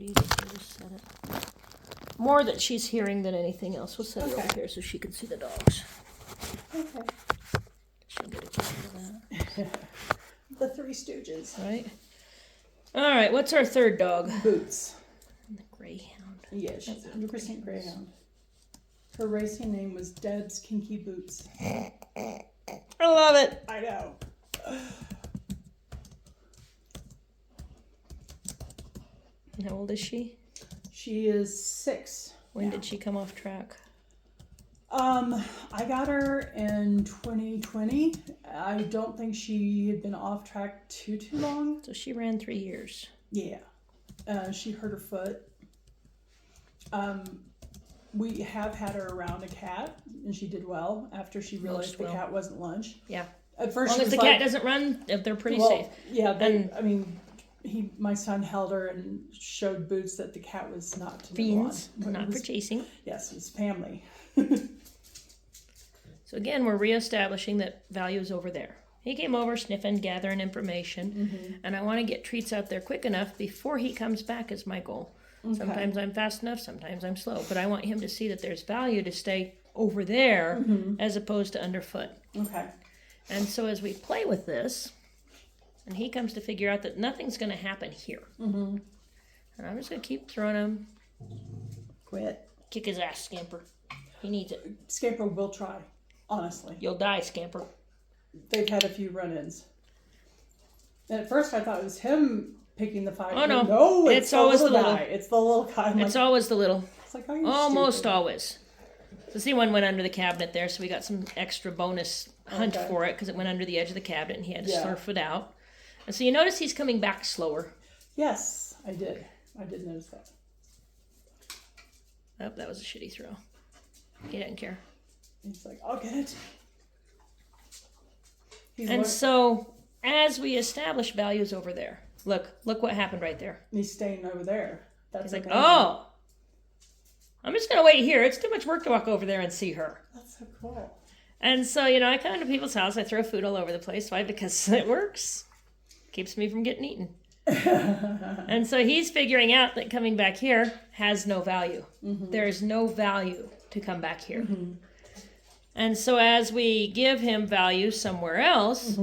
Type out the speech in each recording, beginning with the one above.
pretty easy to just set it. More that she's hearing than anything else. We'll set it over here so she can see the dogs. Okay. She'll get a kick out of that. The Three Stooges. Right? Alright, what's our third dog? Boots. The Greyhound. Yeah, she's 100% Greyhound. Her racing name was Deb's Kinky Boots. I love it. I know. And how old is she? She is 6. When did she come off track? I got her in 2020. I don't think she had been off track too long. So she ran 3 years. Yeah. She hurt her foot. We have had her around a cat, and she did well after she realized the cat wasn't lunch. Yeah. At first, as long as the cat doesn't run, they're pretty safe. Yeah, my son held her and showed Boots that the cat was not to fiends, not for chasing. Yes, it's family. So again, we're reestablishing that value is over there. He came over sniffing, gathering information, and I want to get treats out there quick enough before he comes back is my goal. Okay. Sometimes I'm fast enough, sometimes I'm slow, but I want him to see that there's value to stay over there as opposed to underfoot. Okay. And so as we play with this, and he comes to figure out that nothing's going to happen here. And I'm just going to keep throwing him. Quit. Kick his ass, Scamper. He needs it. Scamper will try, honestly. You'll die, Scamper. They've had a few run-ins. And at first I thought it was him picking the fight. Oh, no. No, it's always the little guy. It's the little guy. It's always the little. It's like, are you almost stupid? Always. So see, one went under the cabinet there, so we got some extra bonus hunt for it because it went under the edge of the cabinet and he had to surf it out. And so you notice he's coming back slower. Yes, I did. I did notice that. Oh, that was a shitty throw. He doesn't care. He's like, I'll get it. So as we establish values over there, look what happened right there. He's staying over there. He's like, oh, I'm just going to wait here. It's too much work to walk over there and see her. That's so cool. And so, I come to people's house. I throw food all over the place. Why? Because it works. Keeps me from getting eaten. And so he's figuring out that coming back here has no value. There's no value to come back here. And so as we give him value somewhere else,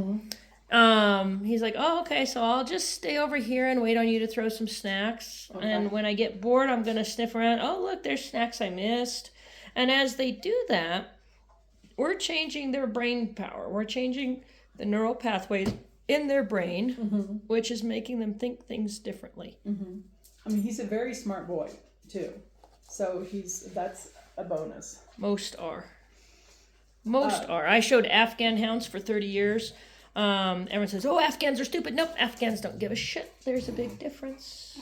he's like, oh, okay, so I'll just stay over here and wait on you to throw some snacks. Okay. And when I get bored, I'm going to sniff around. Oh, look, there's snacks I missed. And as they do that, we're changing their brain power. We're changing the neural pathways in their brain, which is making them think things differently. I mean, he's a very smart boy, too. So that's a bonus. Most are. I showed Afghan hounds for 30 years. Everyone says, oh, Afghans are stupid. Nope, Afghans don't give a shit. There's a big difference.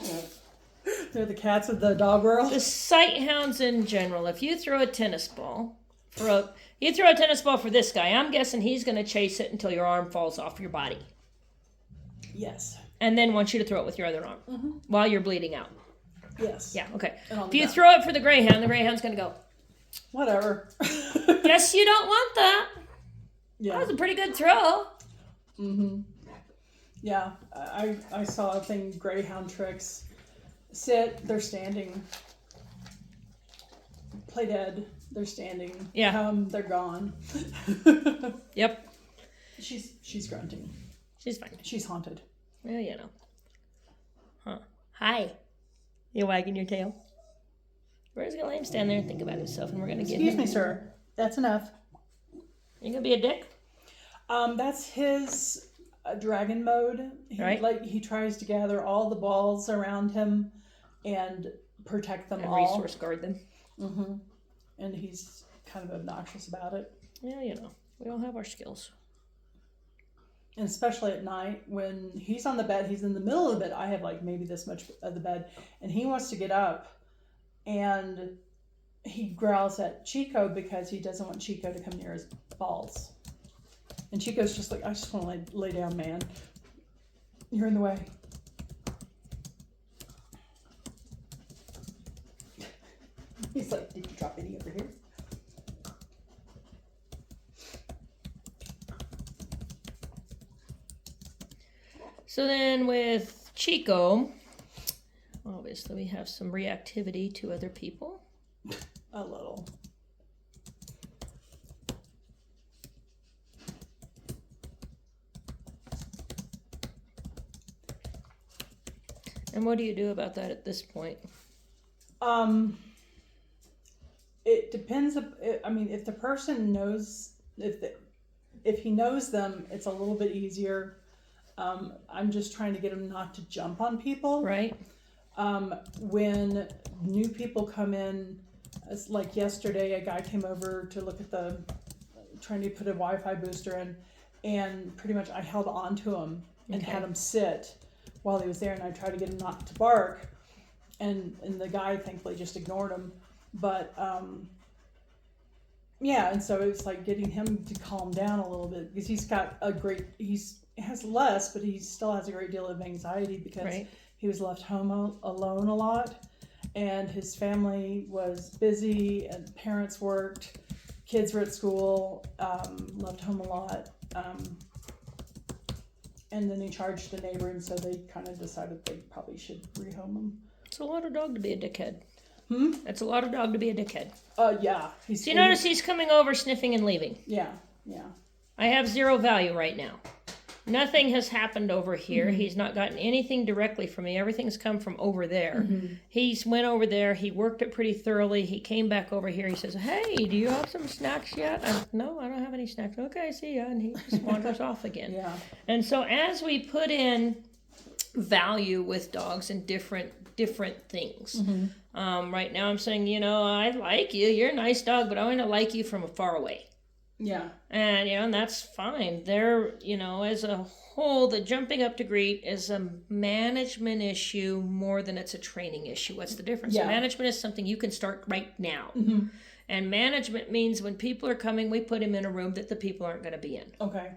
They're the cats of the dog world. The sight hounds in general, if you throw a tennis ball, you throw a tennis ball for this guy, I'm guessing he's going to chase it until your arm falls off your body. Yes. And then wants you to throw it with your other arm while you're bleeding out. Yes. Yeah, okay. If you throw it for the greyhound, the greyhound's going to go, whatever. Guess you don't want that. Yeah. That was a pretty good throw. Yeah. I saw a thing, greyhound tricks. Sit, they're standing. Play dead, they're standing. Yeah. Come, they're gone. Yep. She's grunting. She's fine. She's haunted. Well, Huh. Hi. You wagging your tail? We're just going to let him stand there and think about himself, and we're going to get him. Excuse me, sir. That's enough. You going to be a dick? That's his dragon mode. He tries to gather all the balls around him and protect them all. Resource guard them. And he's kind of obnoxious about it. Yeah, we all have our skills. And especially at night when he's on the bed, he's in the middle of the bed. I have maybe this much of the bed, and he wants to get up, and he growls at Chico because he doesn't want Chico to come near his balls. And Chico's just like, I just want to lay down, man. You're in the way. He's like, did you drop any over here? So then with Chico, obviously we have some reactivity to other people. A little. And what do you do about that at this point? It depends. I mean, if the person knows, if he knows them, it's a little bit easier. I'm just trying to get him not to jump on people. Right. When new people come in, like yesterday, a guy came over to look at trying to put a Wi-Fi booster in, and pretty much I held on to him and had him sit while he was there, and I tried to get him not to bark, and the guy thankfully just ignored him. But yeah, and so it's like getting him to calm down a little bit, because he's got has less, but he still has a great deal of anxiety because he was left home alone a lot, and his family was busy, and parents worked, kids were at school, left home a lot, and then he charged the neighbor, and so they kind of decided they probably should rehome him. It's a lot of dog to be a dickhead. It's a lot of dog to be a dickhead. Yeah. So you notice he's coming over, sniffing, and leaving. Yeah. I have 0 value right now. Nothing has happened over here. Mm-hmm. He's not gotten anything directly from me. Everything's come from over there. Mm-hmm. He's went over there. He worked it pretty thoroughly. He came back over here. He says, "Hey, do you have some snacks yet?" No, I don't have any snacks. Okay, see ya. And he just wanders off again. Yeah. And so as we put in value with dogs and different things, right now I'm saying, I like you. You're a nice dog, but I want to like you from far away. Yeah. And, and that's fine. They're, as a whole, the jumping up to greet is a management issue more than it's a training issue. What's the difference? Yeah. So management is something you can start right now. Mm-hmm. And management means when people are coming, we put him in a room that the people aren't going to be in. Okay.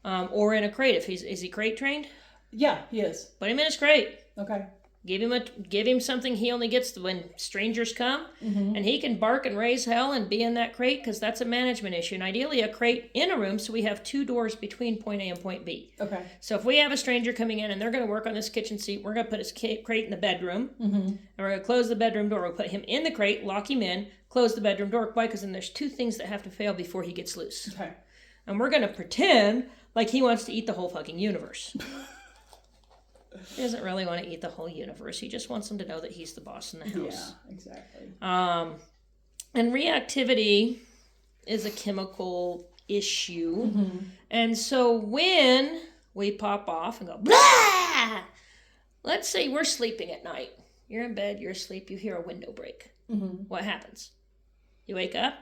Or in a crate. Is he crate trained? Yeah, he is. Put him in his crate. Okay. Give him something he only gets when strangers come, and he can bark and raise hell and be in that crate, because that's a management issue. And ideally a crate in a room, so we have 2 doors between point A and point B. Okay. So if we have a stranger coming in and they're going to work on this kitchen seat, we're going to put his crate in the bedroom, and we're going to close the bedroom door. We'll put him in the crate, lock him in, close the bedroom door. Why? Because then there's 2 things that have to fail before he gets loose. Okay. And we're going to pretend like he wants to eat the whole fucking universe. He doesn't really want to eat the whole universe. He just wants them to know that he's the boss in the house. Yeah, exactly. And reactivity is a chemical issue. And so when we pop off and go, blah! Let's say we're sleeping at night. You're in bed, you're asleep, you hear a window break. What happens? You wake up?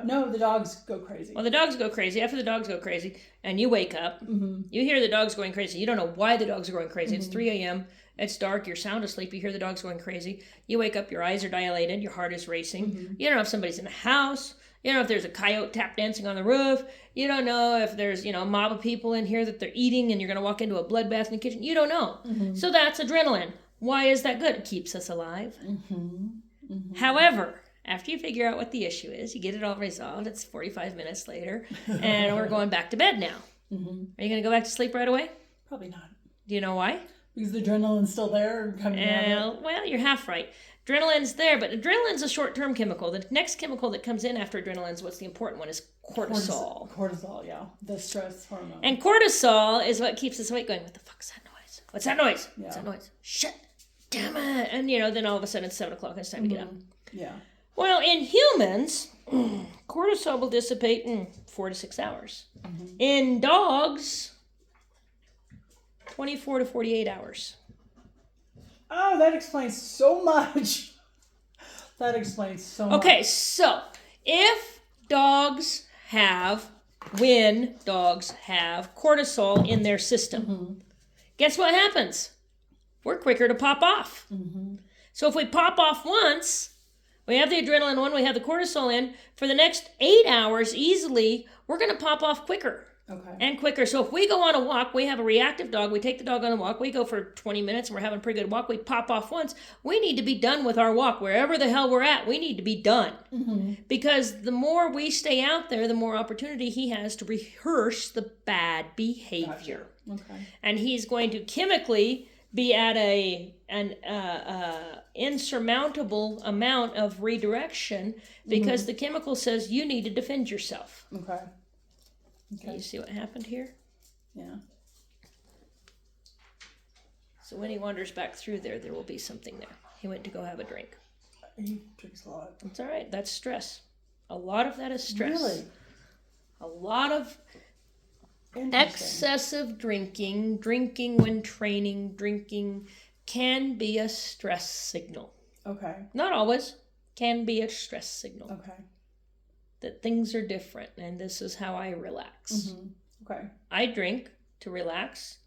No, the dogs go crazy. Well, the dogs go crazy. After the dogs go crazy, and you wake up, you hear the dogs going crazy. You don't know why the dogs are going crazy. It's 3 a.m., it's dark, you're sound asleep, you hear the dogs going crazy. You wake up, your eyes are dilated, your heart is racing. You don't know if somebody's in the house. You don't know if there's a coyote tap dancing on the roof. You don't know if there's, a mob of people in here that they're eating and you're going to walk into a bloodbath in the kitchen. You don't know. So that's adrenaline. Why is that good? It keeps us alive. However, after you figure out what the issue is, you get it all resolved. It's 45 minutes later, and we're going back to bed now. Are you going to go back to sleep right away? Probably not. Do you know why? Because the adrenaline's still there. Well, you're half right. Adrenaline's there, but adrenaline's a short-term chemical. The next chemical that comes in after adrenaline is what's the important one, is cortisol. Cortisol, yeah. The stress hormone. And cortisol is what keeps us awake, going, what the fuck's that noise? What's that noise? Yeah. What's that noise? Shit. Damn it. And, then all of a sudden it's 7 o'clock and it's time to get up. Yeah. Well, in humans, cortisol will dissipate in 4 to 6 hours. In dogs, 24 to 48 hours. Oh, that explains so much. Okay, so when dogs have cortisol in their system, guess what happens? We're quicker to pop off. So if we pop off once, we have the adrenaline one, we have the cortisol in, for the next 8 hours easily, we're going to pop off quicker. Okay. And quicker. So if we go on a walk, we have a reactive dog, we take the dog on a walk, we go for 20 minutes and we're having a pretty good walk, we pop off once, we need to be done with our walk. Wherever the hell we're at, we need to be done. Because the more we stay out there, the more opportunity he has to rehearse the bad behavior. Gotcha. Okay. And he's going to chemically be at an insurmountable amount of redirection because the chemical says you need to defend yourself. Okay. You see what happened here? Yeah. So when he wanders back through there will be something there. He went to go have a drink. He drinks a lot. It's all right. That's stress. A lot of that is stress. Really? A lot of excessive drinking when training, drinking can be a stress signal. Okay. Not always. Can be a stress signal. Okay. That things are different and this is how I relax. Mm-hmm. Okay. I drink to relax.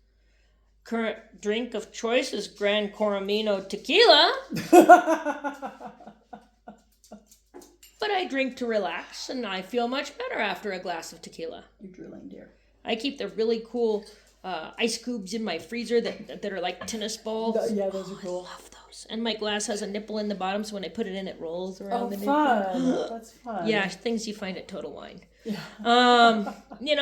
Current drink of choice is Gran Coromino tequila. But I drink to relax, and I feel much better after a glass of tequila. You're drooling, dear. I keep the really cool ice cubes in my freezer that are like tennis balls. Yeah, those are cool. I love those. And my glass has a nipple in the bottom, so when I put it in, it rolls around the nipple. Fun. That's fun. Yeah, things you find at Total Wine. Yeah.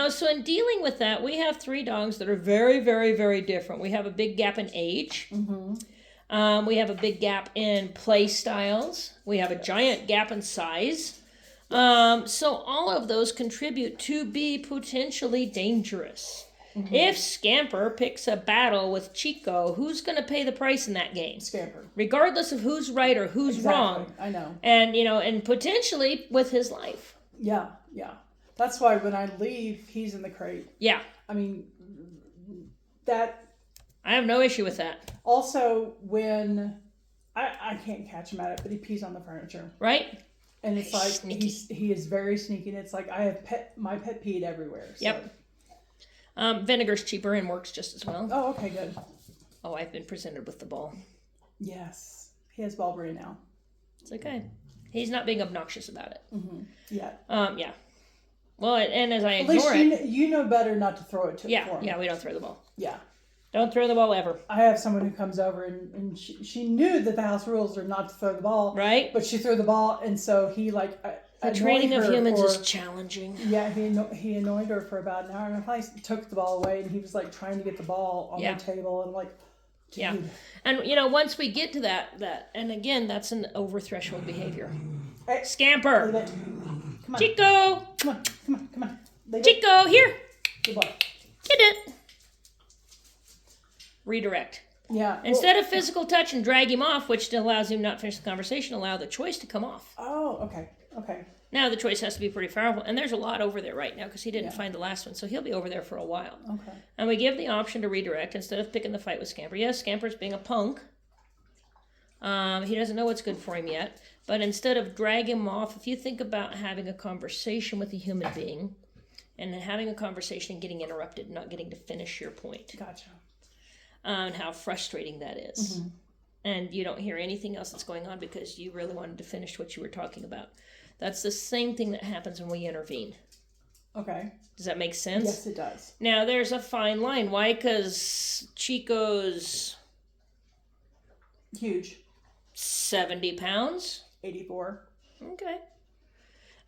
So in dealing with that, we have 3 dogs that are very, very, very different. We have a big gap in age. Mm-hmm. We have a big gap in play styles. We have a giant gap in size. So all of those contribute to be potentially dangerous. Mm-hmm. If Scamper picks a battle with Chico, who's going to pay the price in that game? Scamper. Regardless of who's right or who's wrong. I know. And potentially with his life. Yeah, yeah. That's why when I leave, he's in the crate. Yeah. I mean, that... I have no issue with that. Also, when... I can't catch him at it, but he pees on the furniture. Right? And it's like, sneaky. he is very sneaky. And it's like, my pet peed everywhere. So. Yep. Vinegar's cheaper and works just as well. Oh, okay, good. Oh, I've been presented with the ball. Yes. He has ball brain now. It's okay. He's not being obnoxious about it. Mm-hmm. Yeah. Yeah. Well, and as I At ignore least it... you know better not to throw it to for him. Yeah, we don't throw the ball. Yeah. Don't throw the ball ever. I have someone who comes over and she knew that the house rules are not to throw the ball. Right. But she threw the ball, and so he like... The training of humans is challenging. Yeah, he annoyed her for about an hour, and I finally took the ball away, and he was like trying to get the ball on the table, and I'm like, dude. Yeah. And once we get to that, and again, that's an over threshold behavior. Hey, Scamper. Come on. Chico. Come on. Chico, here. Good boy. Get it. Redirect. Yeah. Instead of physical touch and drag him off, which allows him not to finish the conversation, allow the choice to come off. Oh, okay. Now the choice has to be pretty powerful, and there's a lot over there right now because he didn't find the last one, so he'll be over there for a while. Okay. And we give the option to redirect instead of picking the fight with Scamper. Yes, Scamper's being a punk. He doesn't know what's good for him yet, but instead of drag him off, if you think about having a conversation with a human being and having a conversation and getting interrupted and not getting to finish your point. Gotcha. And how frustrating that is. Mm-hmm. And you don't hear anything else that's going on because you really wanted to finish what you were talking about. That's the same thing that happens when we intervene. Okay. Does that make sense? Yes, it does. Now, there's a fine line. Why? Because Chico's... Huge. 70 pounds? 84. Okay.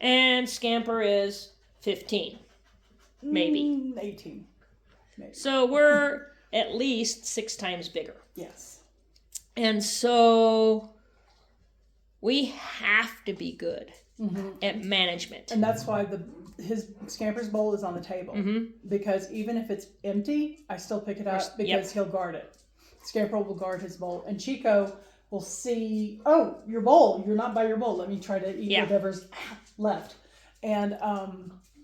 And Scamper is 15. Maybe. 18. Maybe. So we're at least 6 times bigger. Yes. And so we have to be good at management. And that's why his Scamper's bowl is on the table. Mm-hmm. Because even if it's empty, I still pick it up because he'll guard it. Scamper will guard his bowl. And Chico will see, oh, your bowl. You're not by your bowl. Let me try to eat whatever's left. And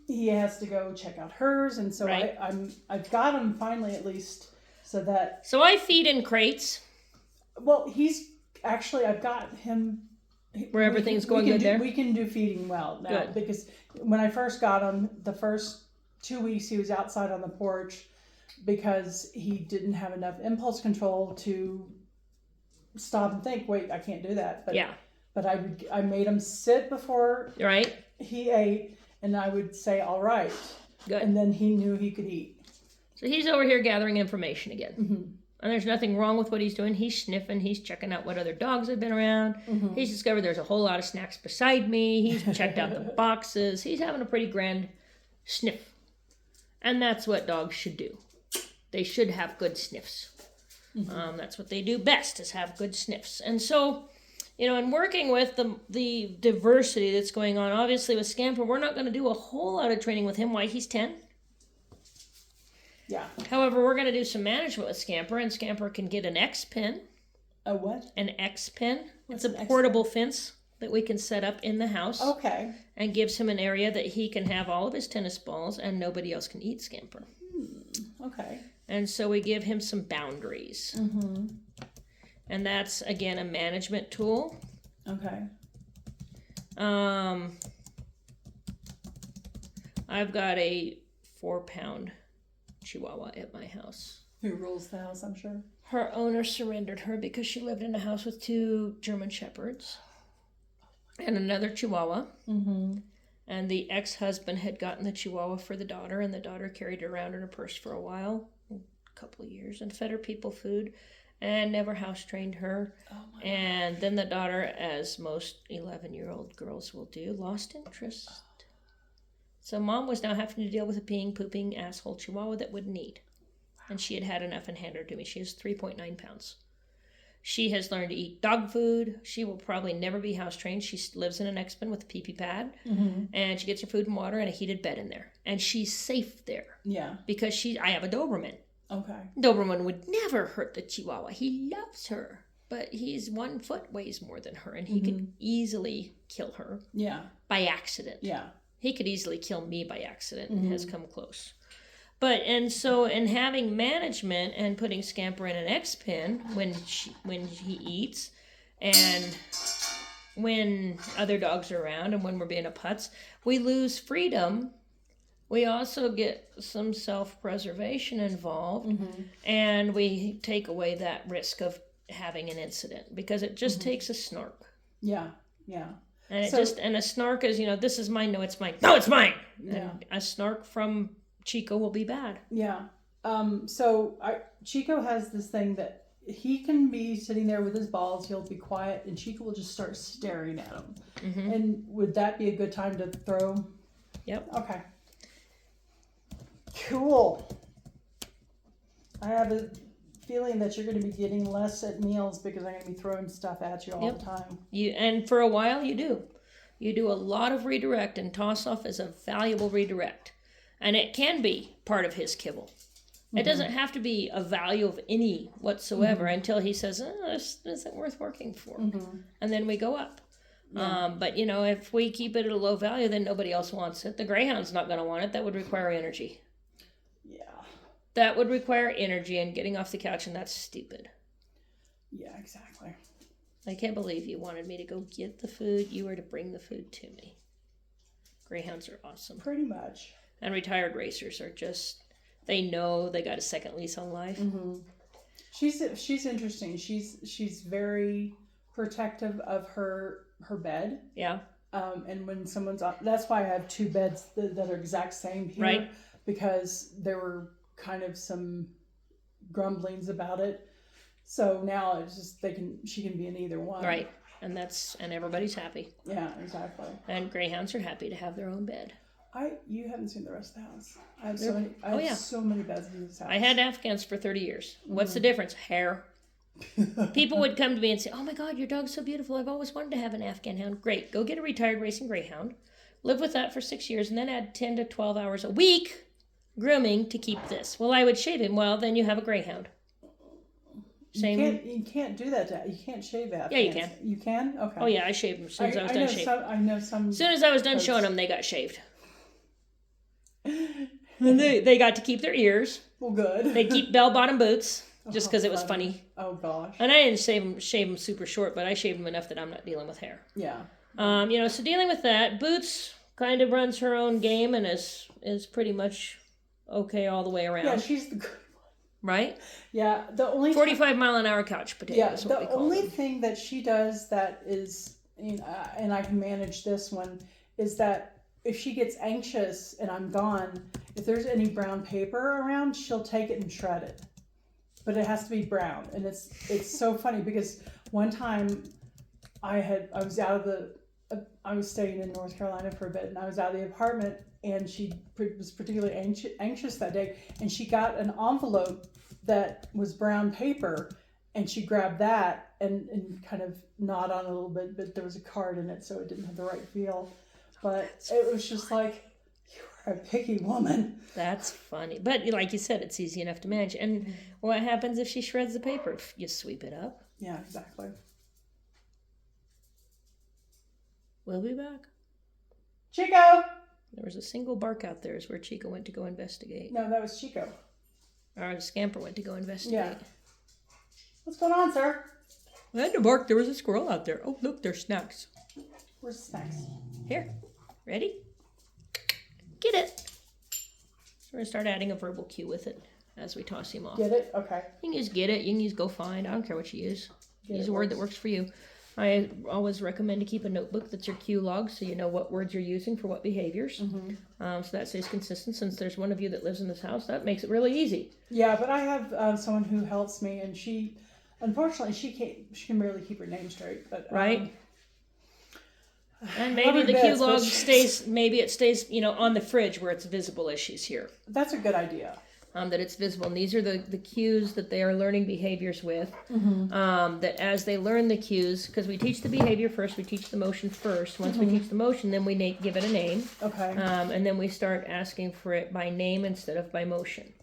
he has to go check out hers. And so I've got him finally at least so that... So I feed in crates. Well, I've got him... Where everything's going good there? We can do feeding well now. Good. Because when I first got him, the first 2 weeks he was outside on the porch because he didn't have enough impulse control to stop and think, wait, I can't do that. But I made him sit before he ate, and I would say, all right. Good. And then he knew he could eat. So he's over here gathering information again. Mm-hmm. And there's nothing wrong with what he's doing. He's sniffing. He's checking out what other dogs have been around. Mm-hmm. He's discovered there's a whole lot of snacks beside me. He's checked out the boxes. He's having a pretty grand sniff. And that's what dogs should do. They should have good sniffs. That's what they do best, is have good sniffs. And so, in working with the diversity that's going on, obviously with Scamper, we're not going to do a whole lot of training with him while he's 10. Yeah. However, we're going to do some management with Scamper, and Scamper can get an X pin. A what? An X pin. What's It's a an X portable fence that we can set up in the house. Okay. And gives him an area that he can have all of his tennis balls, and nobody else can eat Scamper. Okay. And so we give him some boundaries. Mm-hmm. And that's, again, a management tool. Okay. I've got a 4-pound Chihuahua at my house. Who rules the house, I'm sure? Her owner surrendered her because she lived in a house with 2 German Shepherds and another Chihuahua. Mm-hmm. And the ex-husband had gotten the Chihuahua for the daughter, and the daughter carried it around in her purse for a while, a couple of years, and fed her people food and never house-trained her. Oh my And then the daughter, as most 11-year-old girls will do, lost interest. So mom was now having to deal with a peeing, pooping asshole Chihuahua that wouldn't eat. And she had had enough and handed her to me. She is 3.9 pounds. She has learned to eat dog food. She will probably never be house trained. She lives in an X-pen with a pee-pee pad. Mm-hmm. And she gets her food and water and a heated bed in there. And she's safe there. Yeah. Because I have a Doberman. Okay. Doberman would never hurt the Chihuahua. He loves her. But he's 1 foot, weighs more than her. And he could easily kill her. Yeah. By accident. Yeah. He could easily kill me by accident and has come close. But, and so, in having management and putting Scamper in an X-pen when he eats, and when other dogs are around, and when we're being a putz, we lose freedom. We also get some self-preservation involved, and we take away that risk of having an incident, because it just takes a snark. Yeah. Yeah. And and a snark is, this is mine, no, it's mine. No, it's mine! Yeah. And a snark from Chico will be bad. Yeah. Chico has this thing that he can be sitting there with his balls, he'll be quiet, and Chico will just start staring at him. Mm-hmm. And would that be a good time to throw? Yep. Okay. Cool. I have a feeling that you're going to be getting less at meals because I'm going to be throwing stuff at you all the time. And for a while you do. You do a lot of redirect, and toss off is a valuable redirect. And it can be part of his kibble. It doesn't have to be a value of any whatsoever until he says, this isn't worth working for. And then we go up. Yeah. But, if we keep it at a low value, then nobody else wants it. The Greyhound's not going to want it. That would require energy. Yeah. That would require energy and getting off the couch, and that's stupid. Yeah, exactly. I can't believe you wanted me to go get the food. You were to bring the food to me. Greyhounds are awesome. Pretty much. And retired racers are just, they know they got a second lease on life. Mm-hmm. She's interesting. She's very protective of her bed. Yeah. And when someone's on, that's why I have 2 beds that are exact same here. Right. Because there were kind of some grumblings about it. So now it's just she can be in either one. Right. And everybody's happy. Yeah, exactly. And Greyhounds are happy to have their own bed. You haven't seen the rest of the house. I have so many beds in this house. I had Afghans for 30 years. What's the difference? Hair. People would come to me and say, oh my God, your dog's so beautiful. I've always wanted to have an Afghan hound. Great. Go get a retired racing Greyhound. Live with that for 6 years and then add 10 to 12 hours a week grooming to keep this. Well, I would shave him. Well, then you have a Greyhound. Same. You can't do that. You can't shave Afghans. Yeah, you can. You can? Okay. Oh yeah, I shaved them as soon as I was done shaving. I know some. As soon as I was done showing them, they got shaved. And they got to keep their ears. Well, good. They keep bell-bottom boots just because it was funny. Oh gosh. And I didn't shave them super short, but I shaved them enough that I'm not dealing with hair. Yeah. So dealing with that, Boots kind of runs her own game and is pretty much okay all the way around. Yeah, she's the good one. Right? Yeah, the only 45-mile-an-hour couch potato. Yeah, is what we the call only them. thing that she does that is, and I can manage this one, is that if she gets anxious and I'm gone, if there's any brown paper around, she'll take it and shred it. But it has to be brown, and it's so funny because one time I was staying in North Carolina for a bit, and I was out of the apartment, and she was particularly anxious that day, and she got an envelope that was brown paper, and she grabbed that and kind of gnawed on it a little bit, but there was a card in it, so it didn't have the right feel. But it was just like, you're a picky woman. That's funny. But like you said, it's easy enough to manage. And what happens if she shreds the paper? You sweep it up. Yeah, exactly. We'll be back. Chico! There was a single bark out there is where Chico went to go investigate. No, that was Chico. Or Scamper went to go investigate. Yeah. What's going on, sir? I had to bark. There was a squirrel out there. Oh, look, there's snacks. Where's the snacks? Here. Ready? Get it. So we're going to start adding a verbal cue with it as we toss him off. Get it? Okay. You can use get it. You can use go find. I don't care what you use. Get Use it a word works. that works for you. I always recommend to keep a notebook that's your cue log so you know what words you're using for what behaviors. So that stays consistent. Since there's one of you that lives in this house, that makes it really easy. Yeah, but I have someone who helps me, and she, unfortunately, she can barely keep her name straight. But Right. And love maybe her the to cue bits, log but stays, maybe it stays, on the fridge where it's visible as she's here. that's a good idea. That it's visible. And these are the cues that they are learning behaviors with. That as they learn the cues, because we teach the behavior first, we teach the motion first. Once we teach the motion, then we give it a name. Okay. And then we start asking for it by name instead of by motion.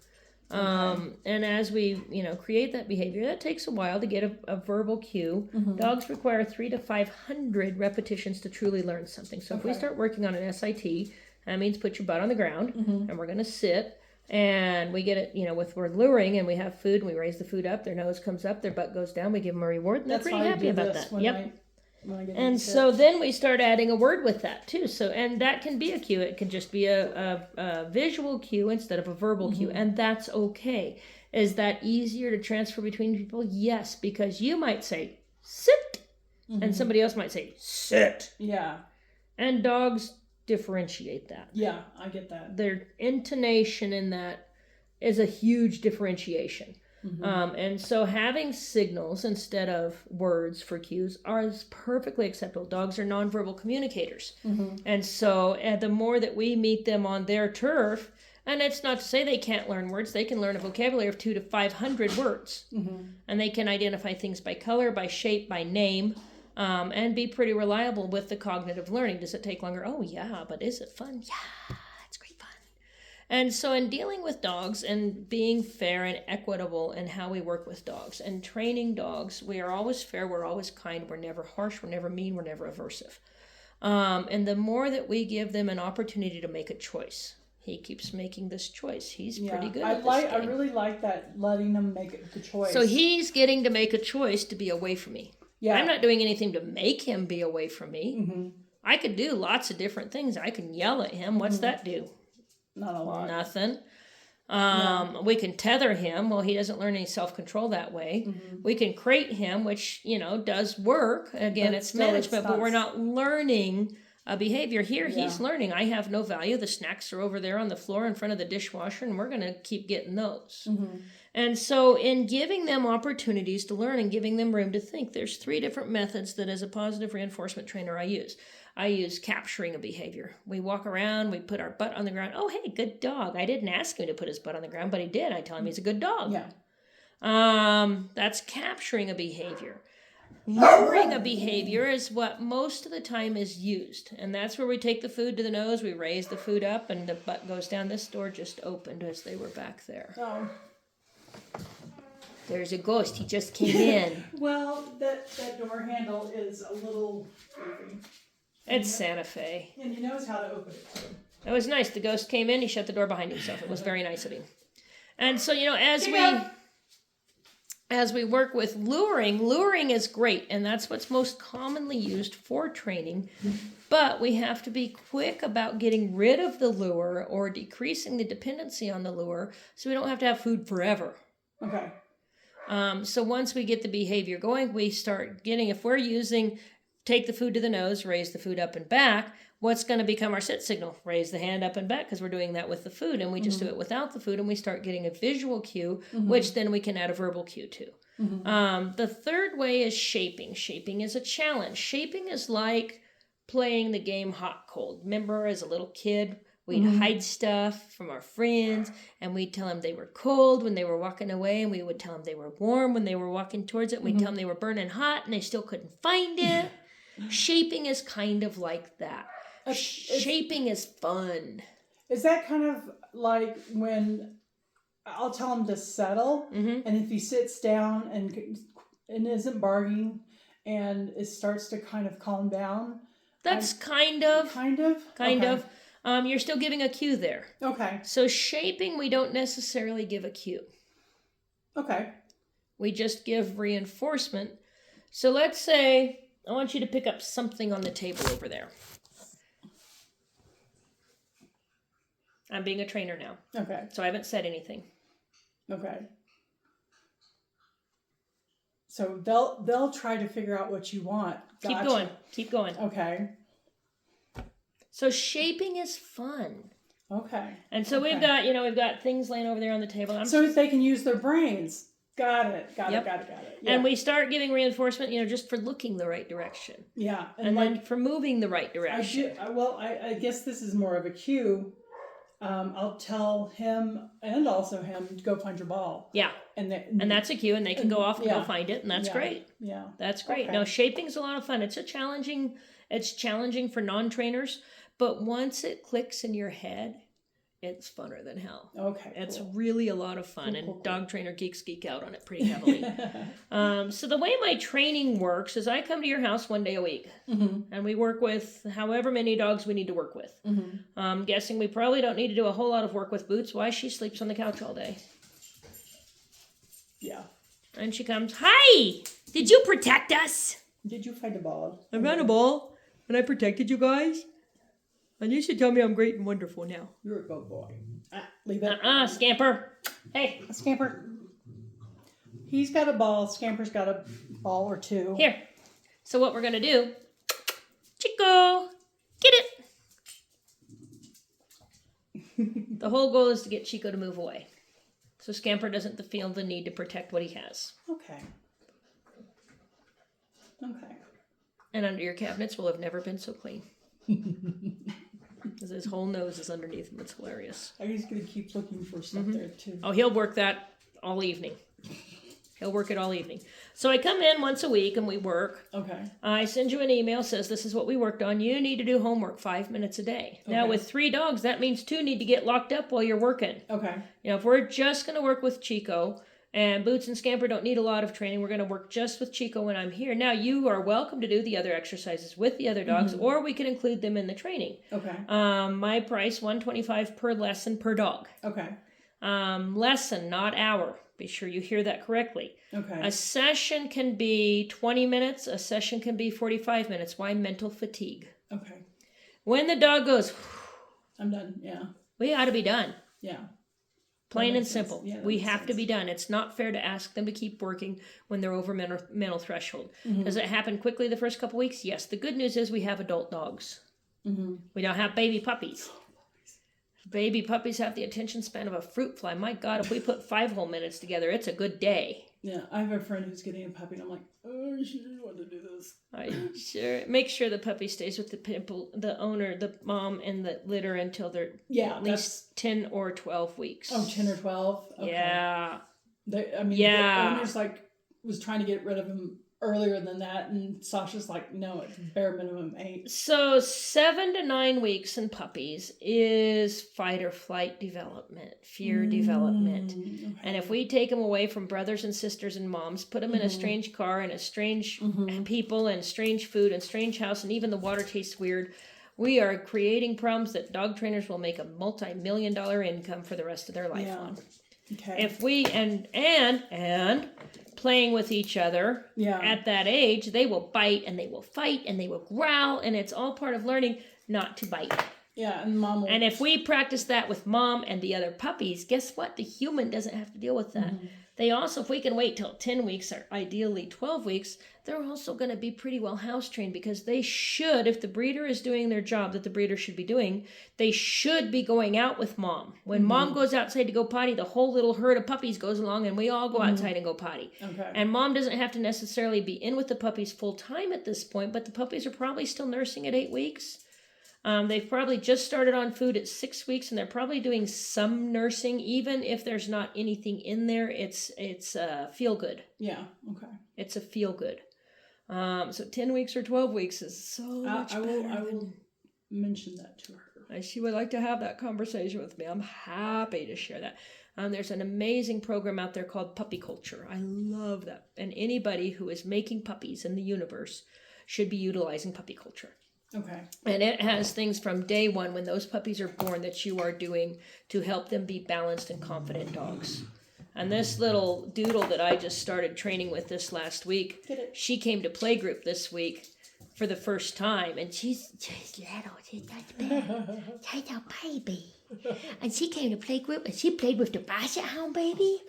And as we, create that behavior, that takes a while to get a verbal cue. Dogs require 300 to 500 repetitions to truly learn something. So if we start working on an SIT, that means put your butt on the ground, and we're going to sit. And we get it, with we're luring, and we have food, and we raise the food up. Their nose comes up, their butt goes down. We give them a reward, and they're pretty happy about that. Yep. When I get And into so it. then we start adding a word with that too. So, and that can be a cue. It can just be a visual cue instead of a verbal cue, and that's okay. Is that easier to transfer between people? Yes, because you might say sit, and somebody else might say sit. Yeah. And dogs differentiate that. Yeah, I get that. Their intonation in that is a huge differentiation. And so having signals instead of words for cues is perfectly acceptable. Dogs are nonverbal communicators. And so the more that we meet them on their turf, and it's not to say they can't learn words, they can learn a vocabulary of 200 to 500 words. And they can identify things by color, by shape, by name, and be pretty reliable with the cognitive learning. Does it take longer? Oh, yeah, but is it fun? Yeah, it's great fun. And so in dealing with dogs and being fair and equitable in how we work with dogs and training dogs, we are always fair, we're always kind, we're never harsh, we're never mean, we're never aversive. And the more that we give them an opportunity to make a choice, he keeps making this choice. He's pretty good at this game. I really like that, letting them make the choice. So he's getting to make a choice to be away from me. Yeah. I'm not doing anything to make him be away from me. I could do lots of different things. I can yell at him. What's that do? Not a lot. Nothing. We can tether him. Well, he doesn't learn any self-control that way. We can crate him, which, does work. Again, But it's still, management, it's but not- we're not learning a behavior. Here, he's learning. I have no value. The snacks are over there on the floor in front of the dishwasher, and we're going to keep getting those. And so in giving them opportunities to learn and giving them room to think, there's 3 different methods that as a positive reinforcement trainer I use. I use capturing a behavior. We walk around, we put our butt on the ground. Oh, hey, good dog. I didn't ask him to put his butt on the ground, but he did. I tell him he's a good dog. Yeah. That's capturing a behavior. Luring a behavior is what most of the time is used. And that's where we take the food to the nose, we raise the food up, and the butt goes down. This door just opened as they were back there. Oh. There's a ghost. He just came in. Well, that door handle is a little goofy. It's Santa Fe. And he knows how to open it too. It was nice. The ghost came in. He shut the door behind himself. It was very nice of him. And so, as we work with luring is great. And that's what's most commonly used for training. But we have to be quick about getting rid of the lure or decreasing the dependency on the lure so we don't have to have food forever. Okay. So once we get the behavior going, we start getting, if we're using take the food to the nose, raise the food up and back, what's going to become our sit signal? Raise the hand up and back, because we're doing that with the food, and we just do it without the food, and we start getting a visual cue, which then we can add a verbal cue to. The third way is shaping. Shaping is a challenge. Shaping is like playing the game hot cold. Remember, as a little kid, We'd hide stuff from our friends, and we'd tell them they were cold when they were walking away, and we would tell them they were warm when they were walking towards it. And we'd tell them they were burning hot, and they still couldn't find it. Shaping is kind of like that. Shaping is fun. Is that kind of like when I'll tell him to settle, and if he sits down and isn't barking, and it starts to kind of calm down? That's kind of. You're still giving a cue there. Okay. So shaping, we don't necessarily give a cue. Okay. We just give reinforcement. So let's say I want you to pick up something on the table over there. I'm being a trainer now. Okay. So I haven't said anything. Okay. So they'll try to figure out what you want. Gotcha. Keep going. Okay. So shaping is fun. Okay. And so we've got things laying over there on the table. So if they can use their brains. Got it. Got it. Yeah. And we start giving reinforcement, just for looking the right direction. Yeah. And then for moving the right direction. I guess this is more of a cue. I'll tell him and also him to go find your ball. Yeah. And that's a cue, and they can go off and go find it, and that's great. Yeah. That's great. Okay. No, shaping's a lot of fun. It's challenging for non-trainers, but once it clicks in your head, it's funner than hell. Okay. It's cool. really a lot of fun, Cool. and dog trainer geeks geek out on it pretty heavily. So the way my training works is I come to your house 1 day a week, and we work with however many dogs we need to work with. I'm guessing we probably don't need to do a whole lot of work with Boots. Why? She sleeps on the couch all day. Yeah. And she comes, "Hi! Did you protect us?" Did you find a ball? I found a ball, and I protected you guys. And you should tell me I'm great and wonderful now. You're a good boy. Leave it. Scamper. Hey. Scamper. He's got a ball. Scamper's got a ball or two. Here. So what we're going to do, Chico, get it. The whole goal is to get Chico to move away. So Scamper doesn't feel the need to protect what he has. Okay. And under your cabinets will have never been so clean. Because his whole nose is underneath him. It's hilarious. He's going to keep looking for stuff there, too. Oh, he'll work that all evening. He'll work it all evening. So I come in once a week and we work. Okay. I send you an email, says this is what we worked on. You need to do homework 5 minutes a day. Okay. Now, with 3 dogs, that means 2 need to get locked up while you're working. Okay. If we're just going to work with Chico, and Boots and Scamper don't need a lot of training, we're going to work just with Chico when I'm here. Now, you are welcome to do the other exercises with the other dogs, or we can include them in the training. Okay. My price, $125 per lesson per dog. Okay. Lesson, not hour. Be sure you hear that correctly. Okay. A session can be 20 minutes. A session can be 45 minutes. Why? Mental fatigue. Okay. When the dog goes, I'm done. Yeah. We ought to be done. Yeah. Plain and simple. Yeah, we have to be done. It's not fair to ask them to keep working when they're over mental threshold. Does it happen quickly the first couple weeks? Yes. The good news is we have adult dogs. We don't have baby puppies. Baby puppies have the attention span of a fruit fly. My God, if we put 5 whole minutes together, it's a good day. Yeah, I have a friend who's getting a puppy, and I'm like, oh, she doesn't want to do this. Make sure the puppy stays with the owner, the mom, and the litter until they're at least 10 or 12 weeks. Oh, 10 or 12? Okay. Yeah. The owner's was trying to get rid of him earlier than that, and Sasha's like, no, it's bare minimum 8. So 7 to 9 weeks in puppies is fight or flight development, fear development. Okay. And if we take them away from brothers and sisters and moms, put them in a strange car and a strange people and strange food and strange house, and even the water tastes weird, we are creating problems that dog trainers will make a multi-million-dollar income for the rest of their life on. Okay. If we and playing with each other at that age, they will bite and they will fight and they will growl, and it's all part of learning not to bite. Yeah, and mom will... And if we practice that with mom and the other puppies, guess what? The human doesn't have to deal with that. They also, if we can wait till 10 weeks or ideally 12 weeks, they're also going to be pretty well house trained, because they should, if the breeder is doing their job that the breeder should be doing, they should be going out with mom. When mom goes outside to go potty, the whole little herd of puppies goes along and we all go outside and go potty. Okay. And mom doesn't have to necessarily be in with the puppies full time at this point, but the puppies are probably still nursing at 8 weeks. They've probably just started on food at 6 weeks, and they're probably doing some nursing, even if there's not anything in there. It's feel good. Yeah. Okay. It's a feel good. So 10 weeks or 12 weeks is so much better. I will mention that to her. She would like to have that conversation with me. I'm happy to share that. There's an amazing program out there called Puppy Culture. I love that. And anybody who is making puppies in the universe should be utilizing Puppy Culture. Okay. And it has things from day one when those puppies are born that you are doing to help them be balanced and confident dogs. And this little doodle that I just started training with this last week, she came to playgroup this week for the first time, and she's little, she's that big, she's a baby. And she came to playgroup, and she played with the Basset Hound baby,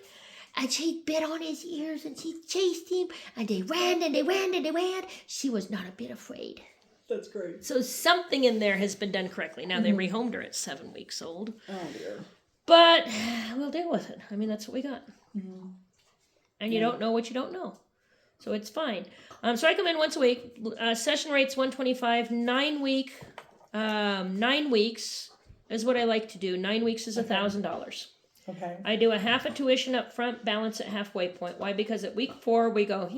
and she bit on his ears, and she chased him, and they ran, and they ran, and they ran. She was not a bit afraid. That's great. So something in there has been done correctly. Now, they rehomed her at 7 weeks old. Oh, dear. But we'll deal with it. I mean, that's what we got. Mm-hmm. And you don't know what you don't know. So it's fine. So I come in once a week. Session rate's $125. 9 weeks is what I like to do. 9 weeks is $1,000. Okay. I do a half a tuition up front, balance at halfway point. Why? Because at week 4, we go,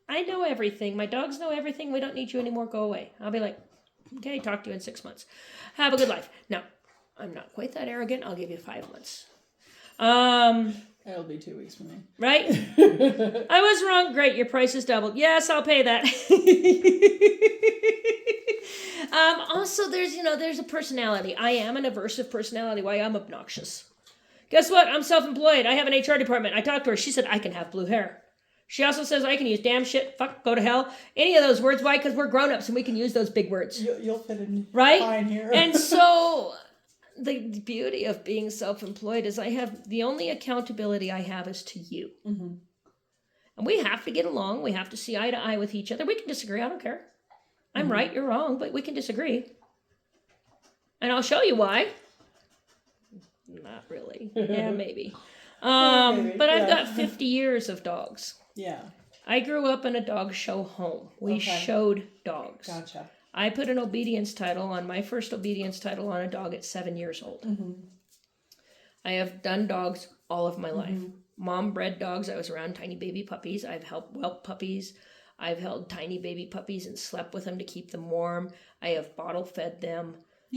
I know everything. My dogs know everything. We don't need you anymore. Go away. I'll be like, okay, talk to you in 6 months. Have a good life. Now, I'm not quite that arrogant. I'll give you 5 months. That'll be 2 weeks for me. Right? I was wrong. Great. Your price is doubled. Yes, I'll pay that. Also, there's a personality. I am an aversive personality. Why? I'm obnoxious. Guess what? I'm self-employed. I have an HR department. I talked to her. She said I can have blue hair. She also says I can use damn, shit, fuck, go to hell. Any of those words. Why? Because we're grown-ups and we can use those big words. You'll fit in right? fine here. And so the beauty of being self-employed is the only accountability I have is to you. Mm-hmm. And we have to get along. We have to see eye to eye with each other. We can disagree. I don't care. I'm right, you're wrong, but we can disagree. And I'll show you why. Not really. Yeah, maybe. But I've got 50 years of dogs. Yeah. I grew up in a dog show home. We showed dogs. Gotcha. I put an obedience title on my first obedience title on a dog at 7 years old. Mm-hmm. I have done dogs all of my life. Mom bred dogs. I was around tiny baby puppies. I've helped whelp puppies. I've held tiny baby puppies and slept with them to keep them warm. I have bottle fed them.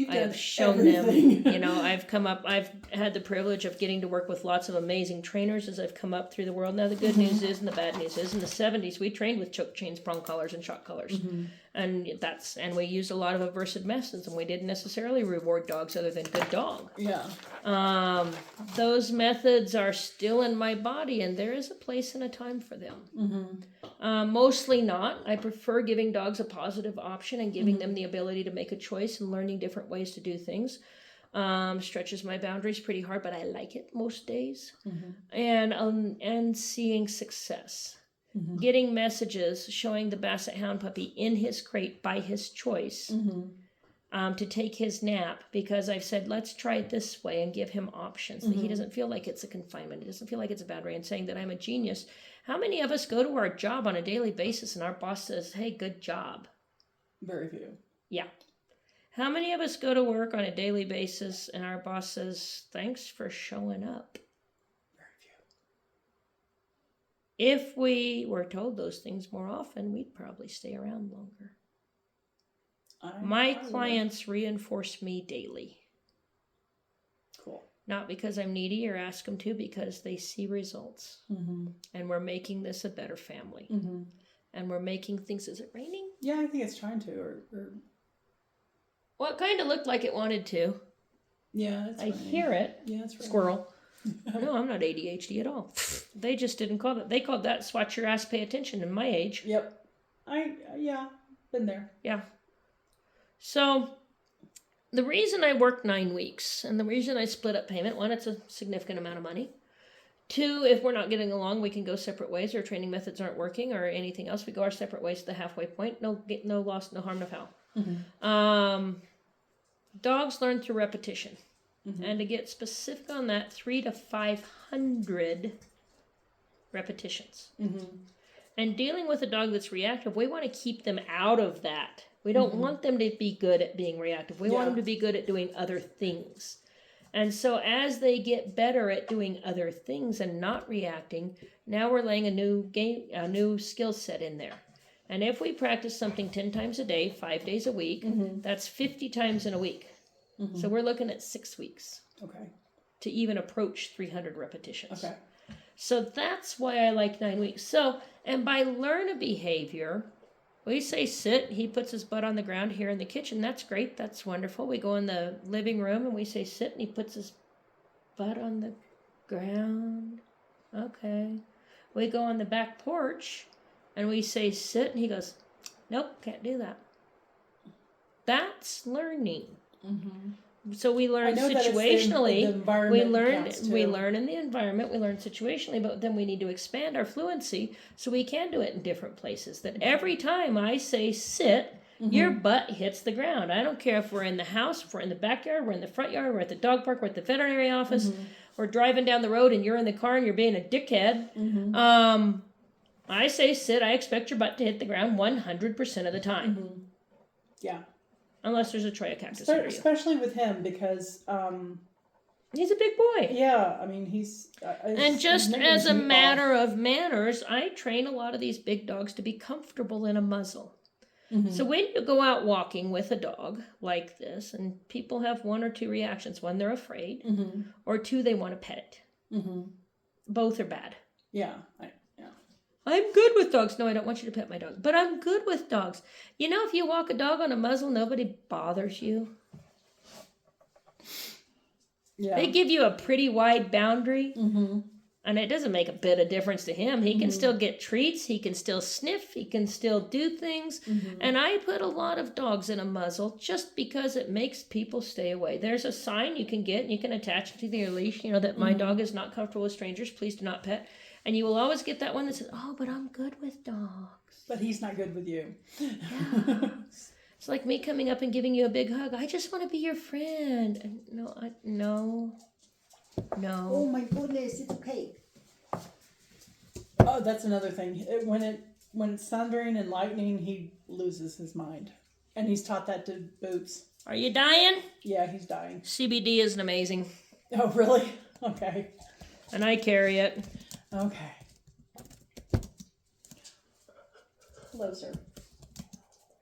I have shown everything. them, I've had the privilege of getting to work with lots of amazing trainers as I've come up through the world. Now, the good news is and the bad news is in the 70s, we trained with choke chains, prong collars, and shock collars. And we used a lot of aversive methods, and we didn't necessarily reward dogs other than good dog. Yeah. Those methods are still in my body, and there is a place and a time for them. Mostly not. I prefer giving dogs a positive option and giving them the ability to make a choice and learning different ways to do things. Stretches my boundaries pretty hard, but I like it most days. And seeing success. Getting messages showing the Basset Hound puppy in his crate by his choice to take his nap, because I've said, let's try it this way and give him options. That he doesn't feel like it's a confinement. He doesn't feel like it's a boundary. And saying that I'm a genius. How many of us go to our job on a daily basis and our boss says, hey, good job? Very few. Yeah. How many of us go to work on a daily basis and our boss says, thanks for showing up? Very few. If we were told those things more often, we'd probably stay around longer. My clients reinforce me daily. Cool. Not because I'm needy or ask them to, because they see results. And we're making this a better family. And we're making things... Is it raining? Yeah, I think it's trying to. Or... Well, it kind of looked like it wanted to. Yeah, it's I hear it. Yeah, it's raining. Squirrel. No, I'm not ADHD at all. They just didn't call it. They called that watch your ass, pay attention in my age. Yep. Been there. Yeah. So... the reason I work 9 weeks and the reason I split up payment, one, it's a significant amount of money. 2, if we're not getting along, we can go separate ways, or training methods aren't working or anything else. We go our separate ways to the halfway point. No loss, no harm, no foul. Dogs learn through repetition. And to get specific on that, 300 to 500 repetitions. And dealing with a dog that's reactive, we want to keep them out of that We don't want them to be good at being reactive. We want them to be good at doing other things. And so as they get better at doing other things and not reacting, now we're laying a new skill set in there. And if we practice something 10 times a day, 5 days a week, that's 50 times in a week. So we're looking at 6 weeks. Okay. To even approach 300 repetitions. Okay. So that's why I like 9 weeks. So, and by learn a behavior, we say sit, he puts his butt on the ground here in the kitchen. That's great. That's wonderful. We go in the living room and we say sit, and he puts his butt on the ground. Okay. We go on the back porch and we say sit, and he goes, nope, can't do that. That's learning. So we learn situationally. We learn in the environment. We learn situationally, but then we need to expand our fluency so we can do it in different places. That every time I say sit, your butt hits the ground. I don't care if we're in the house, if we're in the backyard, we're in the front yard, we're at the dog park, we're at the veterinary office, we're driving down the road and you're in the car and you're being a dickhead. I say sit. I expect your butt to hit the ground 100% of the time. Yeah. Unless there's a tray of cactus near you. Especially with him because... he's a big boy. Yeah, I mean, he's... and just as a matter of manners, I train a lot of these big dogs to be comfortable in a muzzle. So when you go out walking with a dog like this, and people have 1 or 2 reactions. 1, they're afraid, or 2, they want to pet it. Both are bad. Yeah, I'm good with dogs. No, I don't want you to pet my dog. But I'm good with dogs. You know, if you walk a dog on a muzzle, nobody bothers you. Yeah. They give you a pretty wide boundary. And it doesn't make a bit of difference to him. He can still get treats. He can still sniff. He can still do things. And I put a lot of dogs in a muzzle just because it makes people stay away. There's a sign you can get, and you can attach it to your leash, you know, that my dog is not comfortable with strangers. Please do not pet. And you will always get that one that says, oh, but I'm good with dogs. But he's not good with you. Yeah. It's like me coming up and giving you a big hug. I just want to be your friend. And no. Oh my goodness, it's okay. Oh, that's another thing. When it's thundering and lightning, he loses his mind. And he's taught that to Boots. Are you dying? Yeah, he's dying. CBD isn't amazing. Oh, really? Okay. And I carry it. Okay. Hello, sir.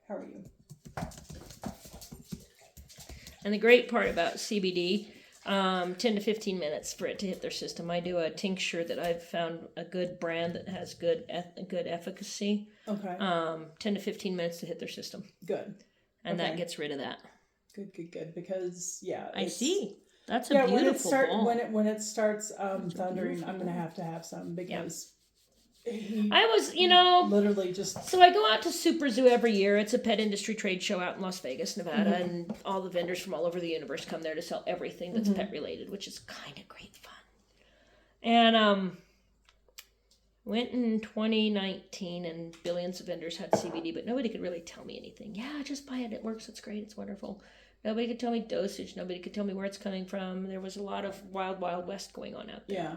How are you? And the great part about CBD, 10 to 15 minutes for it to hit their system. I do a tincture that I've found a good brand that has good efficacy. Okay. 10 to 15 minutes to hit their system. Good. And that gets rid of that. Good. Because, yeah. I see. That's a beautiful ball. When it starts thundering, I'm going to have some because I was, you know, literally just... So I go out to Super Zoo every year. It's a pet industry trade show out in Las Vegas, Nevada, and all the vendors from all over the universe come there to sell everything that's pet related, which is kind of great fun. And went in 2019, and billions of vendors had CBD, but nobody could really tell me anything. Yeah, just buy it. It works. It's great. It's wonderful. Nobody could tell me dosage. Nobody could tell me where it's coming from. There was a lot of wild, wild west going on out there. Yeah.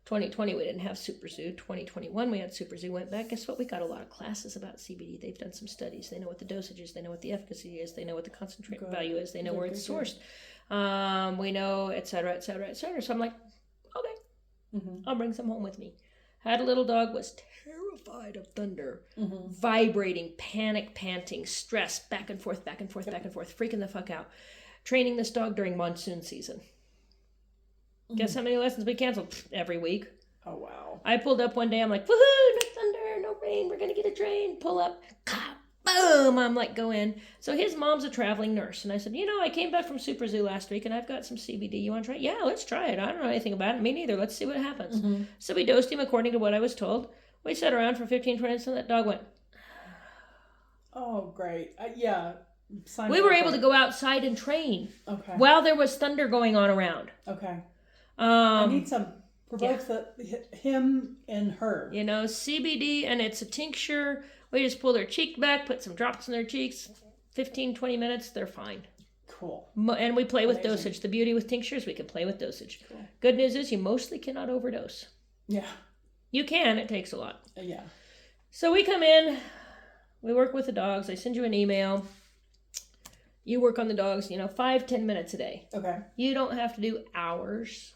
2020, we didn't have Super Zoo. 2021, we had Super Zoo. Went back. Guess what? We got a lot of classes about CBD. They've done some studies. They know what the dosage is. They know what the efficacy is. They know what the concentrate value is. They know where it's sourced. We know, et cetera, et cetera, et cetera. So I'm like, okay, I'll bring some home with me. Had a little dog, was terrified of thunder, vibrating, panic, panting, stress, back and forth, back and forth, back and forth, freaking the fuck out. Training this dog during monsoon season. Guess how many lessons we canceled? Every week. Oh, wow. I pulled up one day. I'm like, woohoo, no thunder, no rain. We're going to get a train. Pull up. Boom. I'm like, go in. So his mom's a traveling nurse. And I said, you know, I came back from Super Zoo last week and I've got some CBD. You want to try it? Yeah, let's try it. I don't know anything about it. Me neither. Let's see what happens. So we dosed him according to what I was told. We sat around for 15, 20 minutes and that dog went. Oh, great. Yeah. We were able to go outside and train. Okay. While there was thunder going on around. Okay. I need some for both him and her. You know, CBD, and it's a tincture. We just pull their cheek back, put some drops in their cheeks, 15, 20 minutes, they're fine. Cool. And we play with dosage. The beauty with tinctures, we can play with dosage. Cool. Good news is you mostly cannot overdose. Yeah. You can, it takes a lot. Yeah. So we come in, We work with the dogs. I send you an email. You work on the dogs, 5-10 minutes a day. Okay. You don't have to do hours.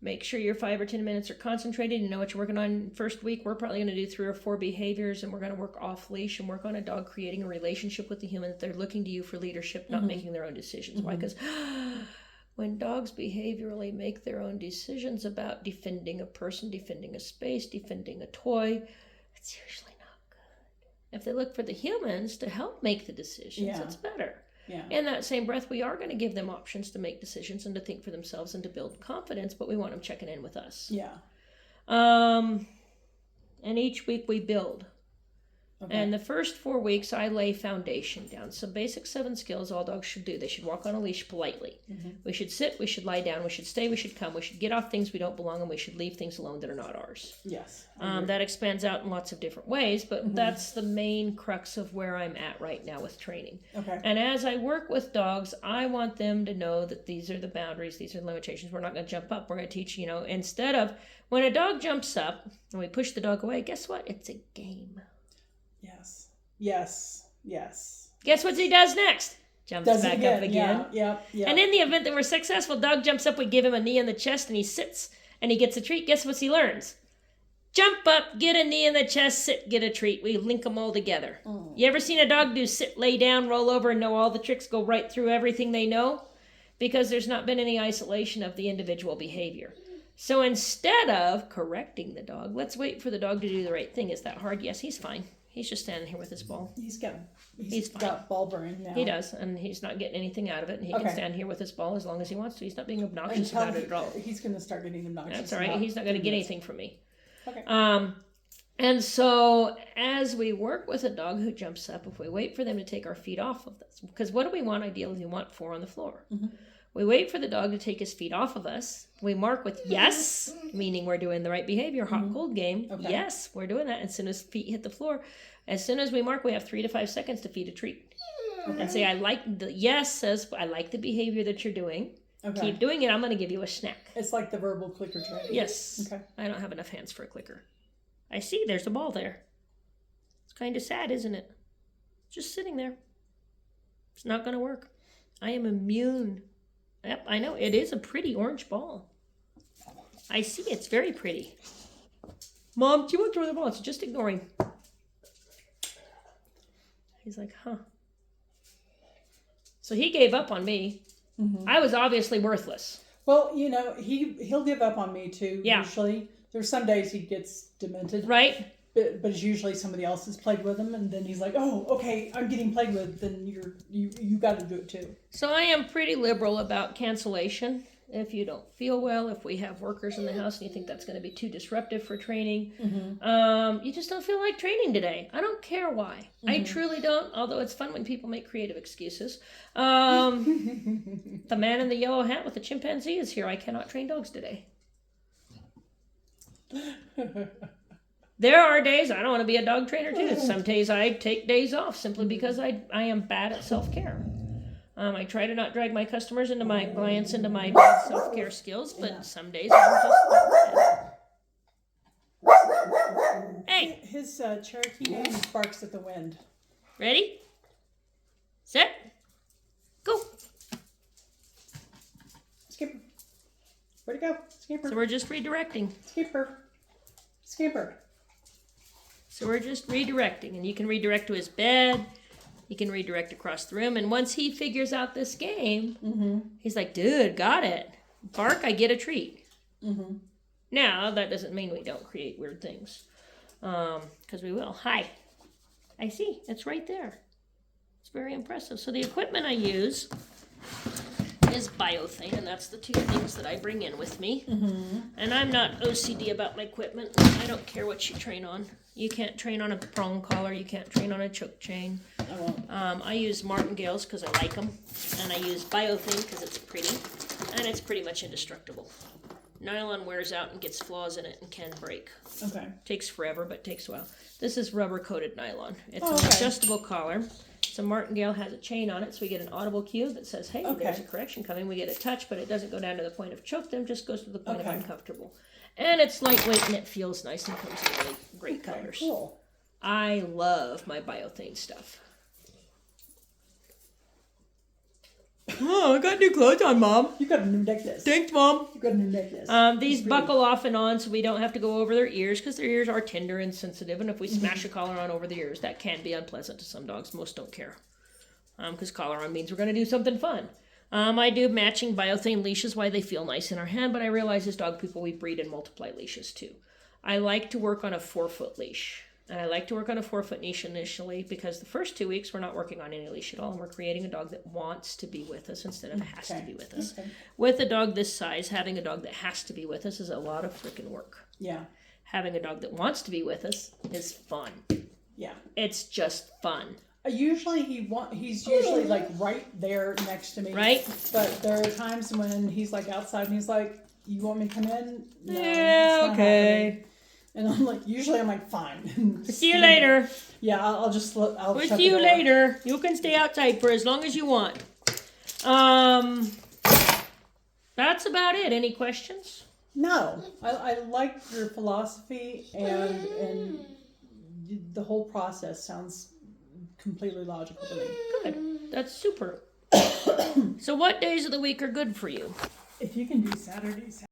Make sure your 5 or 10 minutes are concentrated. You know what you're working on. First week, we're probably going to do 3 or 4 behaviors, and we're going to work off leash and work on a dog creating a relationship with the human that they're looking to you for leadership, not making their own decisions. Why? Because when dogs behaviorally make their own decisions about defending a person, defending a space, defending a toy, it's usually not good. If they look for the humans to help make the decisions, it's better. Yeah. In that same breath, we are going to give them options to make decisions and to think for themselves and to build confidence, but we want them checking in with us. Yeah. And each week we build. Okay. And the first 4 weeks, I lay foundation down. Some basic 7 skills all dogs should do. They should walk on a leash politely. We should sit, we should lie down, we should stay, we should come, we should get off things we don't belong, and we should leave things alone that are not ours. Yes. That expands out in lots of different ways, but that's the main crux of where I'm at right now with training. Okay. And as I work with dogs, I want them to know that these are the boundaries, these are the limitations. We're not going to jump up. We're going to teach, instead of when a dog jumps up and we push the dog away, guess what? It's a game. Yes. Yes. Yes. Guess what he does next? Jumps Does it back again. up again. Yeah. And in the event that we're successful, dog jumps up, we give him a knee in the chest, and he sits, and he gets a treat. Guess what he learns? Jump up, get a knee in the chest, sit, get a treat. We link them all together. You ever seen a dog do sit, lay down, roll over, and know all the tricks, go right through everything they know? Because there's not been any isolation of the individual behavior. So instead of correcting the dog, let's wait for the dog to do the right thing. Is that hard? Yes, he's fine. He's just standing here with his ball. He's He's fine. got ball brain now. He does, and he's not getting anything out of it. And he can stand here with his ball as long as he wants to. He's not being obnoxious Until about it at all. He's going to start getting obnoxious. That's all right. He's not going to get anything from me. Okay. And so as we work with a dog who jumps up, if we wait for them to take our feet off of this, because what do we want ideally? We want 4 on the floor. We wait for the dog to take his feet off of us. We mark with yes, meaning we're doing the right behavior, hot, cold game. Okay. Yes, we're doing that. As soon as feet hit the floor, as soon as we mark, we have 3 to 5 seconds to feed a treat. And say, I like the yes says, I like the behavior that you're doing. Okay. Keep doing it. I'm going to give you a snack. It's like the verbal clicker training. Yes. Okay. I don't have enough hands for a clicker. I see there's a ball there. It's kind of sad, isn't it? Just sitting there. It's not going to work. I am immune. Yep, I know. It is a pretty orange ball. I see. It's very pretty. Mom, do you want to throw the ball? It's just ignoring. He's like, huh. So he gave up on me. I was obviously worthless. Well, he'll give up on me too, usually. There's some days he gets demented. Right. But it's usually somebody else has played with him, and then he's like, oh, okay, I'm getting played with, then you got to do it too. So I am pretty liberal about cancellation. If you don't feel well, if we have workers in the house and you think that's going to be too disruptive for training, you just don't feel like training today. I don't care why. I truly don't, although it's fun when people make creative excuses. The man in the yellow hat with the chimpanzee is here. I cannot train dogs today. There are days I don't want to be a dog trainer too. Some days I take days off simply because I am bad at self-care. I try to not drag my customers into my clients into my bad self-care skills, but some days I'm just Hey! His Cherokee name barks at the wind. Ready? Set. Go. Skipper. Where'd he go? Skipper. So we're just redirecting. Skipper. Skipper. So we're just redirecting, and you can redirect to his bed. You can redirect across the room, and once he figures out this game, he's like, dude, got it. Bark, I get a treat. Now, that doesn't mean we don't create weird things, because we will. Hi. I see. It's right there. It's very impressive. So the equipment I use is biothane, and that's the 2 things that I bring in with me. And I'm not OCD about my equipment. I don't care what you train on. You can't train on a prong collar. You can't train on a choke chain. I won't. I use martingales because I like them, and I use biothane because it's pretty, and it's pretty much indestructible. Nylon wears out and gets flaws in it and can break. Okay. Takes forever, but takes a while. This is rubber-coated nylon. It's an adjustable collar. So martingale has a chain on it, so we get an audible cue that says, hey, there's a correction coming. We get a touch, but it doesn't go down to the point of choke them, just goes to the point of uncomfortable. And it's lightweight, and it feels nice and comes in really great colors. Cool. I love my biothane stuff. Oh, I got new clothes on, Mom. You got a new necklace. Thanks, Mom. You got a new necklace. These It's buckle off and on so we don't have to go over their ears because their ears are tender and sensitive. And if we smash a collar on over the ears, that can be unpleasant to some dogs. Most don't care because collar on means we're going to do something fun. I do matching biothane leashes while they feel nice in our hand, but I realize as dog people we breed and multiply leashes too. I like to work on a 4-foot leash. And I like to work on a 4-foot leash initially because the first 2 weeks we're not working on any leash at all. And we're creating a dog that wants to be with us instead of has to be with us. Okay. With a dog this size, having a dog that has to be with us is a lot of freaking work. Yeah. Having a dog that wants to be with us is fun. Yeah. It's just fun. Usually he's usually like right there next to me. Right? But there are times when he's like outside and he's like, "You want me to come in?" No, Yeah, it's not okay. happening. And I'm like, usually I'm like, "Fine." See you later. Yeah, I'll just I'll We'll shut see the you door. later. You can stay outside for as long as you want. That's about it. Any questions? No, I like your philosophy and the whole process sounds completely logical to me. Good. That's super. So what days of the week are good for you? If you can do Saturdays.